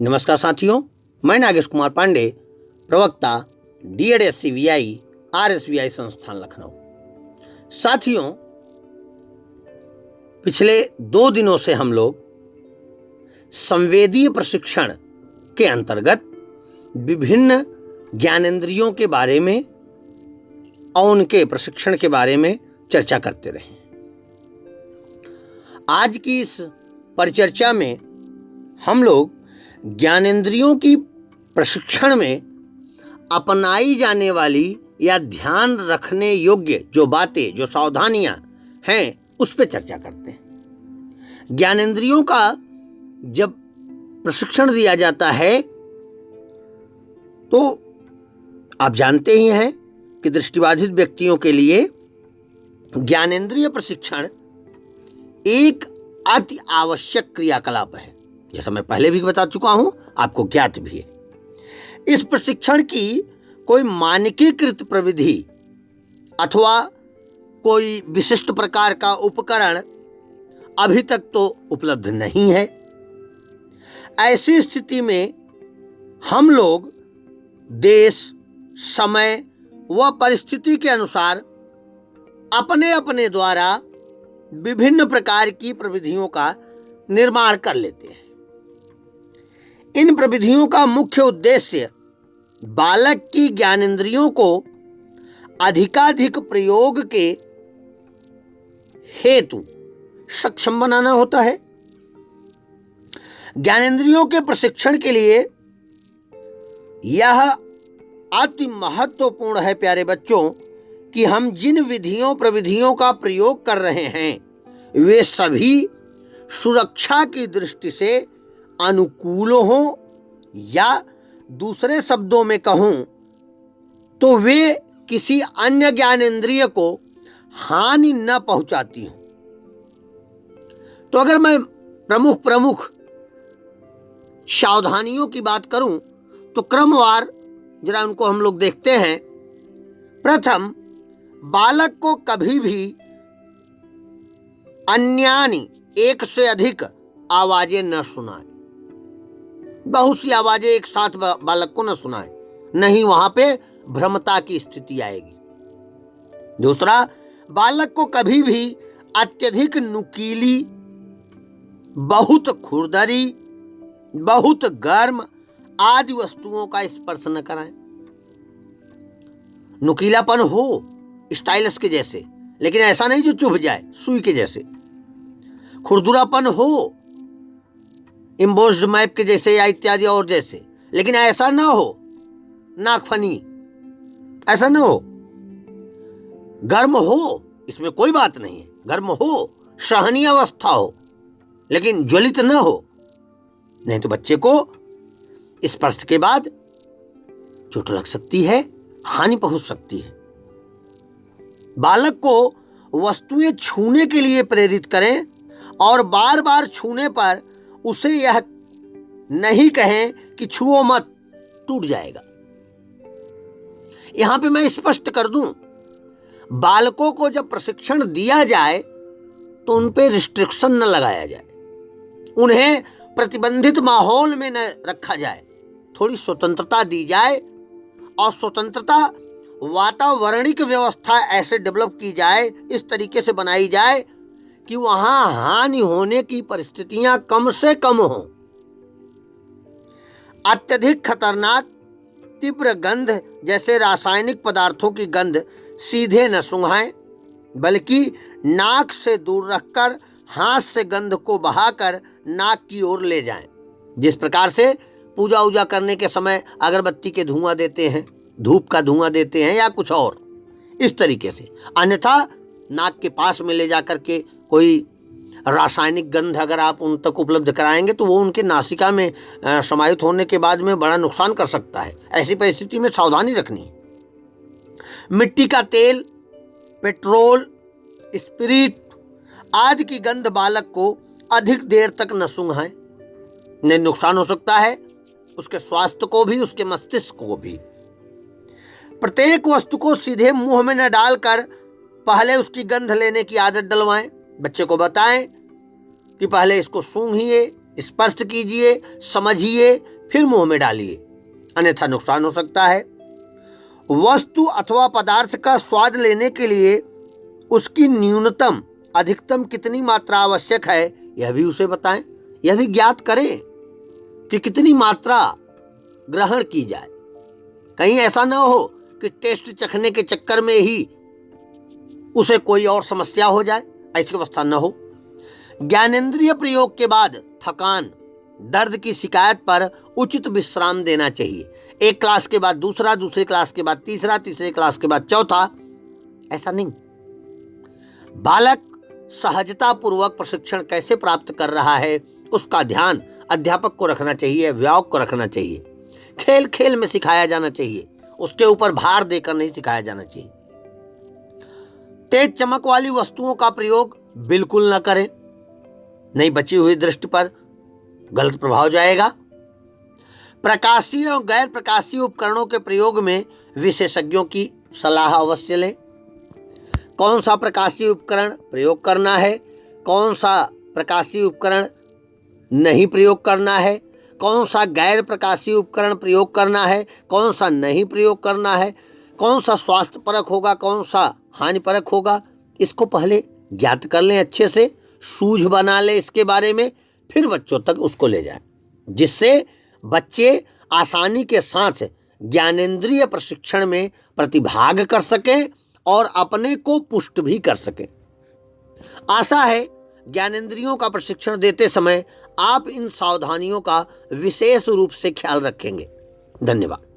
नमस्कार साथियों, मैं नागेश कुमार पांडे, प्रवक्ता DED RSVI संस्थान लखनऊ। साथियों, पिछले 2 दिनों से हम लोग संवेदीय प्रशिक्षण के अंतर्गत विभिन्न ज्ञानेंद्रियों के बारे में और उनके प्रशिक्षण के बारे में चर्चा करते रहे। आज की इस परिचर्चा में हम लोग ज्ञानेंद्रियों की प्रशिक्षण में अपनाई जाने वाली या ध्यान रखने योग्य जो बातें, जो सावधानियां हैं, उस पर चर्चा करते हैं। ज्ञानेंद्रियों का जब प्रशिक्षण दिया जाता है तो आप जानते ही हैं कि दृष्टिबाधित व्यक्तियों के लिए ज्ञानेंद्रिय प्रशिक्षण एक अति आवश्यक क्रियाकलाप है। जैसा मैं पहले भी बता चुका हूं, आपको ज्ञात भी है। इस प्रशिक्षण की कोई मानकीकृत प्रविधि अथवा कोई विशिष्ट प्रकार का उपकरण अभी तक तो उपलब्ध नहीं है। ऐसी स्थिति में हम लोग देश, समय व परिस्थिति के अनुसार अपने अपने द्वारा विभिन्न प्रकार की प्रविधियों का निर्माण कर लेते हैं। इन प्रविधियों का मुख्य उद्देश्य बालक की ज्ञानेंद्रियों को अधिकाधिक प्रयोग के हेतु सक्षम बनाना होता है। ज्ञानेंद्रियों के प्रशिक्षण के लिए यह अति महत्वपूर्ण है, प्यारे बच्चों, कि हम जिन विधियों प्रविधियों का प्रयोग कर रहे हैं वे सभी सुरक्षा की दृष्टि से अनुकूल हों, या दूसरे शब्दों में कहूं तो वे किसी अन्य ज्ञानेंद्रिय को हानि न पहुंचाती हों। तो अगर मैं प्रमुख सावधानियों की बात करूं तो क्रमवार जरा उनको हम लोग देखते हैं। प्रथम, बालक को कभी भी अन्यानी, एक से अधिक आवाजें न सुनाएं। बहुत सी आवाजें एक साथ बालक को न सुनाएं, नहीं वहां पे भ्रमता की स्थिति आएगी। दूसरा, बालक को कभी भी अत्यधिक नुकीली, बहुत खुरदरी, बहुत गर्म आदि वस्तुओं का स्पर्श न कराएं। नुकीलापन हो स्टाइलस के जैसे, लेकिन ऐसा नहीं जो चुभ जाए, सुई के जैसे। खुरदुरापन हो इम्बोस्ड मैप के जैसे या इत्यादि और जैसे, लेकिन ऐसा ना हो नाखफनी, ऐसा ना हो। गर्म हो, इसमें कोई बात नहीं है, गर्म हो, सहनीय अवस्था हो, लेकिन ज्वलित ना हो, नहीं तो बच्चे को स्पर्श के बाद चोट लग सकती है, हानि पहुंच सकती है। बालक को वस्तुएं छूने के लिए प्रेरित करें और बार बार छूने पर उसे यह नहीं कहें कि छुओ मत, टूट जाएगा। यहां पे मैं स्पष्ट कर दूं, बालकों को जब प्रशिक्षण दिया जाए तो उन पे रिस्ट्रिक्शन न लगाया जाए, उन्हें प्रतिबंधित माहौल में न रखा जाए, थोड़ी स्वतंत्रता दी जाए। और स्वतंत्रता वातावरणिक व्यवस्था ऐसे डेवलप की जाए, इस तरीके से बनाई जाए कि वहां हानि होने की परिस्थितियां कम से कम हों। अत्यधिक खतरनाक तीव्र गंध जैसे रासायनिक पदार्थों की गंध सीधे न सूंघाएं, बल्कि नाक से दूर रखकर हाथ से गंध को बहाकर नाक की ओर ले जाएं। जिस प्रकार से पूजा उजा करने के समय अगरबत्ती के धुआं देते हैं, धूप का धुआं देते हैं या कुछ और, इस तरीके से। अन्यथा नाक के पास में ले जाकर के कोई रासायनिक गंध अगर आप उन तक उपलब्ध कराएंगे तो वो उनके नासिका में समाहित होने के बाद में बड़ा नुकसान कर सकता है। ऐसी परिस्थिति में सावधानी रखनी है। मिट्टी का तेल, पेट्रोल, स्पिरिट आदि की गंध बालक को अधिक देर तक न सूंघाएं, नहीं नुकसान हो सकता है उसके स्वास्थ्य को भी, उसके मस्तिष्क को भी। प्रत्येक वस्तु को सीधे मुंह में न डालकर पहले उसकी गंध लेने की आदत डलवाएं। बच्चे को बताएं कि पहले इसको सूंघिए, स्पर्श कीजिए, समझिए, फिर मुंह में डालिए, अन्यथा नुकसान हो सकता है। वस्तु अथवा पदार्थ का स्वाद लेने के लिए उसकी न्यूनतम अधिकतम कितनी मात्रा आवश्यक है, यह भी उसे बताएं। यह भी ज्ञात करें कि कितनी मात्रा ग्रहण की जाए। कहीं ऐसा न हो कि टेस्ट चखने के चक्कर में ही उसे कोई और समस्या हो जाए, ऐसी अवस्था न हो। ज्ञानेंद्रिय प्रयोग के बाद थकान, दर्द की शिकायत पर उचित विश्राम देना चाहिए। एक क्लास के बाद दूसरा, दूसरे क्लास के बाद तीसरा, तीसरे क्लास के बाद चौथा, ऐसा नहीं। बालक सहजता पूर्वक प्रशिक्षण कैसे प्राप्त कर रहा है, उसका ध्यान अध्यापक को रखना चाहिए, अभिभावक को रखना चाहिए। खेल खेल में सिखाया जाना चाहिए, उसके ऊपर भार देकर नहीं सिखाया जाना चाहिए। तेज चमक वाली वस्तुओं का प्रयोग बिल्कुल न करें, नहीं बची हुई दृष्टि पर गलत प्रभाव जाएगा। प्रकाशीय और गैर प्रकाशीय उपकरणों के प्रयोग में विशेषज्ञों की सलाह अवश्य लें। कौन सा प्रकाशीय उपकरण प्रयोग करना है, कौन सा प्रकाशीय उपकरण नहीं प्रयोग करना है, कौन सा गैर प्रकाशीय उपकरण प्रयोग करना है, कौन सा नहीं प्रयोग करना है, कौन सा स्वास्थ्य परक होगा, कौन सा हानिपरक होगा, इसको पहले ज्ञात कर लें, अच्छे से सूझ बना लें इसके बारे में, फिर बच्चों तक उसको ले जाएं, जिससे बच्चे आसानी के साथ ज्ञानेंद्रिय प्रशिक्षण में प्रतिभाग कर सकें और अपने को पुष्ट भी कर सकें। आशा है ज्ञानेंद्रियों का प्रशिक्षण देते समय आप इन सावधानियों का विशेष रूप से ख्याल रखेंगे। धन्यवाद।